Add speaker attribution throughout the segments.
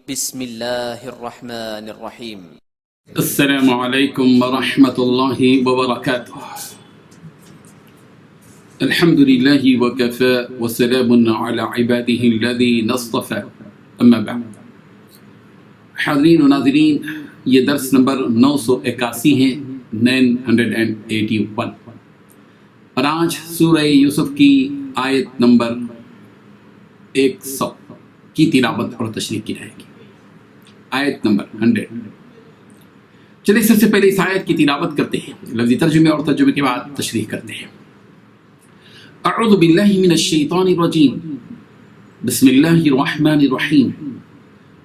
Speaker 1: بسم الله الرحمن الرحيم.
Speaker 2: السلام عليكم ورحمة الله وبركاته. الحمد لله وكفى وسلام على عباده الذين اصطفى اما بعد. حاضرین و ناظرین، یہ درس نمبر 981 ہے، 981، اور آج سورہ یوسف کی آیت نمبر 100 کی تلاوت اور تشریح کی جائے گی. آیت نمبر 100. چلے سب سے پہلے اس آیت کی تلاوت کرتے ہیں، لفظی ترجمے اور ترجمے کے بعد تشریح کرتے ہیں. اعوذ باللہ من الشیطان الرجیم، بسم اللہ الرحمن الرحیم.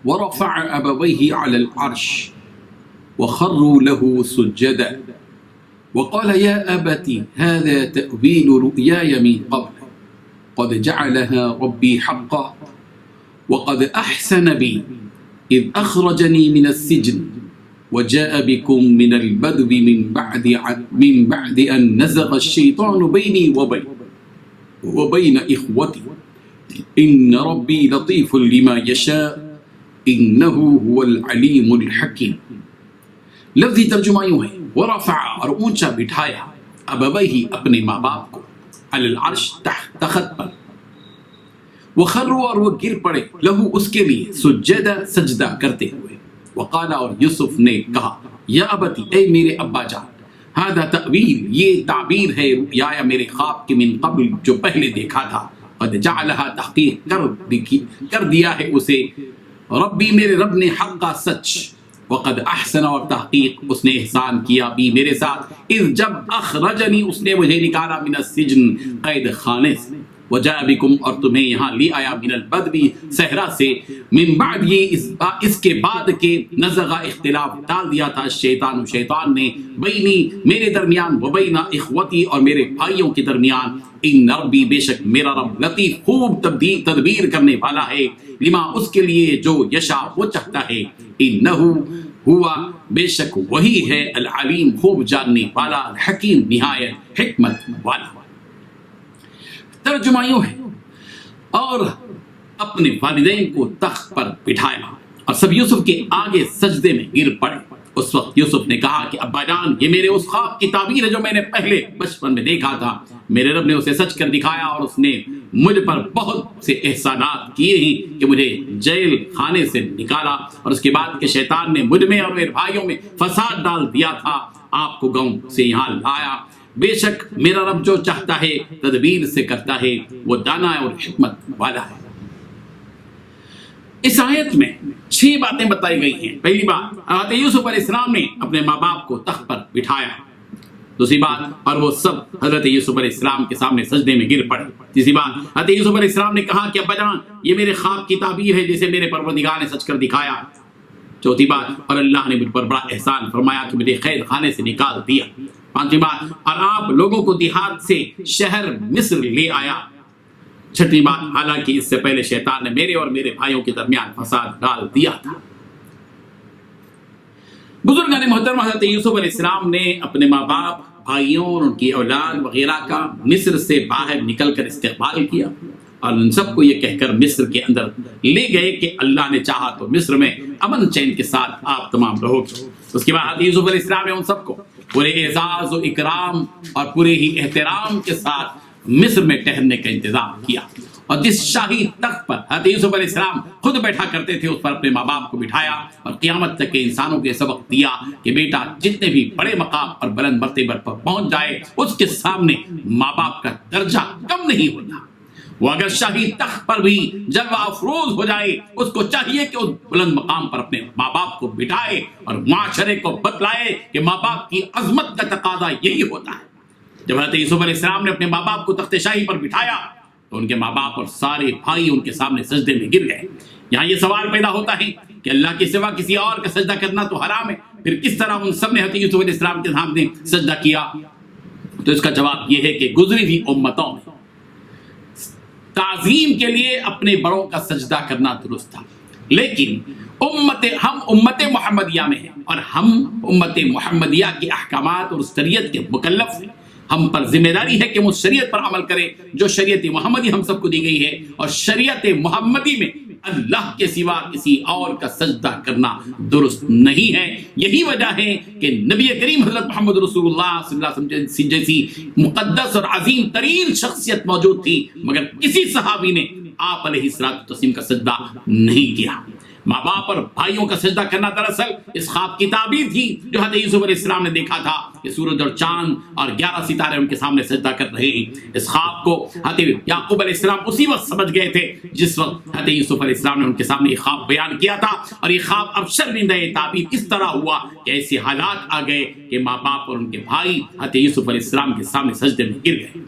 Speaker 2: ورفع ابویہ علی العرش وخروا له سجدا وقال يا أبت هذا تأويل رؤياي من قبل قد جعلها ربي حقا وقد أحسن بي إذ أخرجني من السجن وجاء بكم من البدو من بعد أن نزغ الشيطان بيني وبين إخوتي إن ربي لطيف لما يشاء إنه هو العليم الحكيم. لفظی ترجمہ یوں ہے، ورفع اور اونچا بٹھایا، ابویہ اپنے ماں باپ کو، علی العرش تخت پر، وخروا اور وہ گر پڑے، لہو اس کے لیے، سجدہ سجدہ کرتے ہوئے، وقال اور یوسف نے کہا، یا ابتی اے میرے ابا جان، ھذا تأویل یہ تعبیر ہے، رؤیا میرے خواب کے، من قبل جو پہلے دیکھا تھا، قد جعلها تحقیق کر دیا ہے اسے، ربی میرے رب نے، حقا سچ، وقد احسن اور تحقیق اس نے احسان کیا، بھی میرے ساتھ، اذ جب اخرجنی اس نے مجھے نکالا، من السجن قید خانے سے، وجاء بکم اور تمہیں یہاں لے آیا، من البدو صحرا سے، من بعد یہ اس کے بعد کے نزغ اختلاف ڈال دیا تھا، شیطان نے، بینی میرے درمیان، وبین اخوتی اور میرے بھائیوں کے درمیان، ان ربی بے شک میرا رب، لطیف خوب تدبیر کرنے والا ہے، لما اس کے لیے جو یشا وہ چاہتا ہے، انہو ہوا بے شک وہی ہے، العلیم خوب جاننے والا، الحکیم نہایت حکمت والا. ترجمہ یوں ہے، اور اپنے والدین کو تخت پر بٹھایا اور سب یوسف کے آگے سجدے میں گر پڑے. اس وقت یوسف نے کہا کہ ابا جان، یہ میرے اس خواب کی تعبیر ہے جو میں نے پہلے بچپن میں دیکھا تھا. میرے رب نے اسے سچ کر دکھایا اور اس نے مجھ پر بہت سے احسانات کیے ہیں کہ مجھے جیل خانے سے نکالا، اور اس کے بعد کہ شیطان نے مجھ میں اور میرے بھائیوں میں فساد ڈال دیا تھا، آپ کو گاؤں سے یہاں لایا. بے شک میرا رب جو چاہتا ہے تدبیر سے کرتا ہے، وہ دانا اور حکمت والا ہے. اس آیت میں 6 باتیں بتائی گئی ہیں. پہلی بات، حضرت یوسف علیہ السلام نے اپنے ماں باپ کو تخت پر بٹھایا. دوسری بات، اور وہ سب حضرت یوسف علیہ السلام کے سامنے سجدے میں گر پڑے. تیسری بات، حضرت یوسف علیہ السلام نے کہا کہ ابا جان، یہ میرے خواب کی تعبیر ہے جسے میرے پروردگار نے سچ کر دکھایا. چوتھی بات، اور اللہ نے مجھ پر بڑا احسان فرمایا کہ مجھے قید خانے سے نکال دیا. پانچویں بات، اور آپ لوگوں کو دیہات سے شہر مصر لے آیا. چھٹی بات، حالانکہ اس سے پہلے شیطان نے میرے اور میرے بھائیوں کے درمیان فساد ڈال دیا تھا. بزرگان محترم، حضرت یوسف علیہ السلام نے اپنے ماں باپ، بھائیوں اور ان کی اولاد وغیرہ کا مصر سے باہر نکل کر استقبال کیا، اور ان سب کو یہ کہہ کر مصر کے اندر لے گئے کہ اللہ نے چاہا تو مصر میں امن چین کے ساتھ آپ تمام رہو گے. اس کے بعد یوسف علیہ السلام نے ان سب کو پورے اعزاز و اکرام اور پورے ہی احترام کے ساتھ مصر میں ٹہرنے کا انتظام کیا، اور جس شاہی تخت پر حضرت یوسف علیہ السلام خود بیٹھا کرتے تھے، اس پر اپنے ماں باپ کو بٹھایا، اور قیامت تک کے انسانوں کے سبق دیا کہ بیٹا جتنے بھی بڑے مقام اور بلند مرتبے پر پہنچ جائے، اس کے سامنے ماں باپ کا درجہ کم نہیں ہوتا. وہ اگر شاہی تخت پر بھی جلوہ افروز ہو جائے، اس کو چاہیے کہ اس بلند مقام پر اپنے ماں باپ کو بٹھائے اور معاشرے کو بتلائے کہ ماں باپ کی عظمت کا تقاضا یہی ہوتا ہے. جب حضرت یوسف علیہ السلام نے اپنے ماں باپ کو تخت شاہی پر بٹھایا تو ان کے ماں باپ اور سارے بھائی ان کے سامنے سجدے میں گر گئے. یہاں یہ سوال پیدا ہوتا ہے کہ اللہ کے سوا کسی اور کا سجدہ کرنا تو حرام ہے، پھر کس طرح ان سب نے حضرت یوسف علیہ السلام کے سامنے سجدہ کیا؟ تو اس کا جواب یہ ہے کہ گزری ہوئی امتوں میں تعظیم کے لیے اپنے بڑوں کا سجدہ کرنا درست تھا، لیکن ہم امت محمدیہ میں ہیں، اور ہم امت محمدیہ کے احکامات اور شریعت کے مکلف ہیں. ہم پر ذمہ داری ہے کہ ہم اس شریعت پر عمل کریں جو شریعت محمدی ہم سب کو دی گئی ہے، اور شریعت محمدی میں اللہ کے سوا کسی اور کا سجدہ کرنا درست نہیں ہے. یہی وجہ ہے کہ نبی کریم حضرت محمد رسول اللہ صلی اللہ علیہ وسلم جیسی مقدس اور عظیم ترین شخصیت موجود تھی مگر کسی صحابی نے آپ علیہ السلام کا سجدہ نہیں کیا. ماں باپ اور بھائیوں کا سجدہ کرنا دراصل اس خواب کی تعبیر تھی جو حضرت یوسف علیہ السلام نے دیکھا تھا کہ سورج اور چاند اور 11 ستارے ان کے سامنے سجدہ کر رہے ہیں. اس خواب کو حضرت یعقوب علیہ السلام اسی وقت سمجھ گئے تھے جس وقت حضرت یوسف علیہ السلام نے ان کے سامنے یہ خواب بیان کیا تھا, اور یہ خواب اب شرمندہ تعبیر اس طرح ہوا کہ ایسے حالات آ گئے کہ ماں باپ اور ان کے بھائی حضرت یوسف علیہ السلام کے سامنے سجدے میں گر گئے.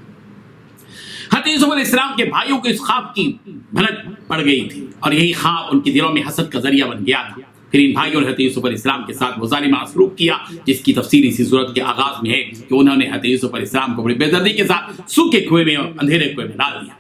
Speaker 2: حضرت یوسف علیہ السلام کے بھائیوں کو اس خواب کی بھنک پڑ گئی تھی اور یہی خواب ان کے دلوں میں حسد کا ذریعہ بن گیا تھا. پھر ان بھائیوں نے حضرت یوسف علیہ السلام کے ساتھ وہ ظالمانہ سلوک کیا جس کی تفصیل اسی صورت کے آغاز میں ہے کہ انہوں نے حضرت یوسف علیہ السلام کو بڑی بے دردی کے ساتھ سوکھے کنویں میں اور اندھیرے کنویں میں ڈال دیا.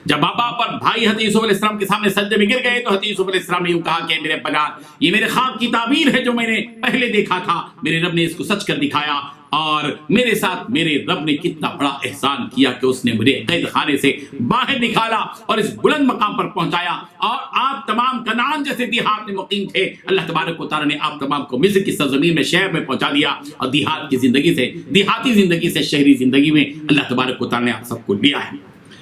Speaker 2: جب ماں باپ اور بھائی حضرت یوسف علیہ السلام کے سامنے سجدے میں گر گئے تو حضرت یوسف علیہ السلام نے یوں کہا کہ میرے پناہ یہ میرے خواب کی تعبیر ہے جو میں نے پہلے دیکھا تھا. میرے رب نے اس کو سچ کر دکھایا اور میرے ساتھ میرے رب نے کتنا بڑا احسان کیا کہ اس نے مجھے قید خانے سے باہر نکالا اور اس بلند مقام پر پہنچایا. اور آپ تمام کنعان جیسے دیہات میں مقیم تھے, اللہ تبارک و تعالیٰ نے آپ تمام کو مصر کی سرزمین میں شہر میں پہنچا دیا اور دیہات کی زندگی سے دیہاتی زندگی سے شہری زندگی میں اللہ تبارک و تعالیٰ نے آپ سب کو لیا ہے.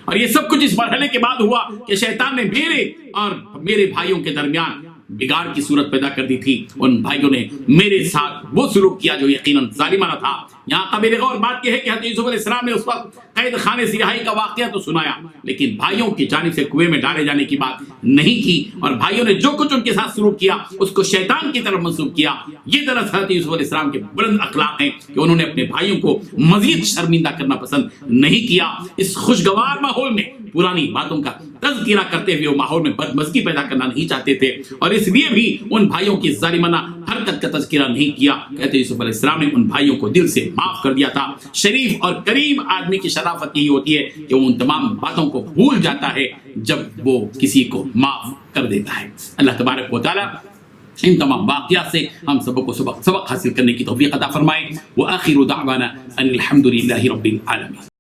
Speaker 2: اور یہ سب کچھ اس مرحلے کے بعد ہوا کہ شیطان نے میرے اور میرے بھائیوں کے درمیان بگاڑ کی صورت پیدا کر دی تھی. ان بھائیوں نے میرے ساتھ وہ سلوک کیا جو یقیناً ظالمانہ تھا. یہاں قابل غور بات یہ ہے کہ حضرت یوسف علیہ السلام نے اس وقت قید خانے سے رہائی کا واقعہ تو سنایا لیکن بھائیوں کی جانب سے کنویں میں ڈالے جانے کی بات نہیں کی, اور بھائیوں نے جو کچھ ان کے ساتھ سلوک کیا اس کو شیطان کی طرف منسوب کیا. یہ دراصل حضرت یوسف علیہ السلام کے بلند اخلاق ہیں کہ انہوں نے اپنے بھائیوں کو مزید شرمندہ کرنا پسند نہیں کیا. اس خوشگوار ماحول میں پرانی باتوں کا تذکرہ کرتے ہوئے وہ ماحول میں بدمزگی پیدا کرنا نہیں چاہتے تھے اور اس لیے بھی ان بھائیوں کی ظالمانہ حرکت کا تذکرہ نہیں کیا. کہتے یوسف علیہ السلام نے ان بھائیوں کو دل سے معاف کر دیا تھا. شریف اور کریم آدمی کی شرافت یہی ہوتی ہے کہ وہ ان تمام باتوں کو بھول جاتا ہے جب وہ کسی کو معاف کر دیتا ہے. اللہ تبارک و تعالی ان تمام واقعات سے ہم سب کو سبق حاصل کرنے کی توفیق عطا فرمائے. وآخر دعوانا ان الحمد للہ رب العالمین.